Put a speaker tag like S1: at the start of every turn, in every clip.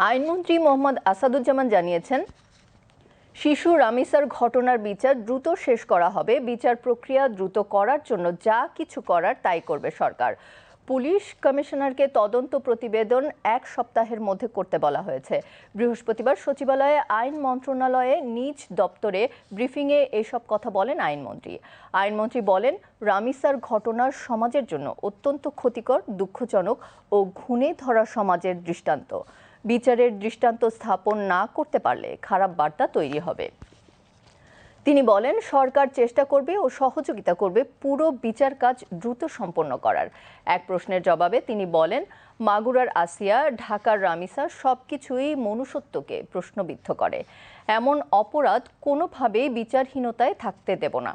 S1: আইনমন্ত্রী মোহাম্মদ আসাদুজ্জামান জানিয়েছেন, শিশু রামিসার ঘটনার বিচার দ্রুত শেষ করা হবে। বিচার প্রক্রিয়া দ্রুত করার জন্য যা কিছু করার তাই করবে সরকার। পুলিশ কমিশনারকে তদন্ত প্রতিবেদন 1 সপ্তাহের মধ্যে করতে বলা হয়েছে। বৃহস্পতিবার সচিবালয়ে আইন মন্ত্রণালয়ে নিজ দপ্তরে ব্রিফিংয়ে এসব কথা বলেন আইনমন্ত্রী। আইনমন্ত্রী বলেন, রামিসার ঘটনার সমাজের জন্য অত্যন্ত ক্ষতিকর, দুঃখজনক ও ঘুণে ধরা সমাজের দৃষ্টান্ত। বিচারের দৃষ্টান্ত স্থাপন না করতে পারলে খারাপ বার্তা তৈরি হবে। তিনি বলেন, সরকার চেষ্টা করবে ও সহযোগিতা করবে পুরো বিচার কাজ দ্রুত সম্পন্ন করার। এক প্রশ্নের জবাবে তিনি বলেন, মাগুরার আসিয়া, ঢাকার রামিসা সবকিছুই মনুষ্যত্বকে প্রশ্নবিদ্ধ করে। এমন অপরাধ কোনোভাবেই বিচারহীনতায় থাকতে দেব না।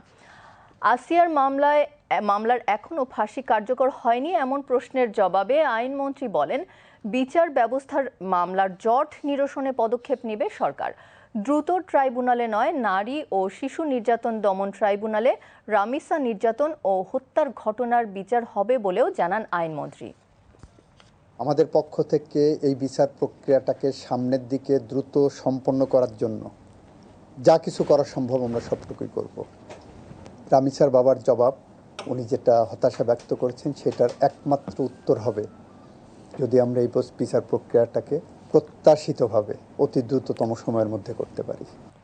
S1: আসিয়ার মামলার এখনও ফাঁসি কার্যকর হয়নি এমন প্রশ্নের জবাবে আইনমন্ত্রী বলেন, বিচার ব্যবস্থার মামলার জট নিরসনে পদক্ষেপ নেবে সরকার। দ্রুত ট্রাইব্যুনালে নয়, নারী ও শিশু নির্যাতন দমন ট্রাইব্যুনালে রামিসা নির্যাতন ও হত্যার ঘটনার বিচার হবে বলেও জানান আইনমন্ত্রী।
S2: আমাদের পক্ষ থেকে এই বিচার প্রক্রিয়াটাকে সামনের দিকে দ্রুত সম্পন্ন করার জন্য যা কিছু করা সম্ভব আমরা সবটুকুই করব। রামিসার বাবার জবাব, উনি যেটা হতাশা ব্যক্ত করেছেন, সেটার একমাত্র উত্তর হবে যদি আমরা এই বিচার প্রক্রিয়াটাকে প্রত্যাশিতভাবে অতি দ্রুততম সময়ের মধ্যে করতে পারি।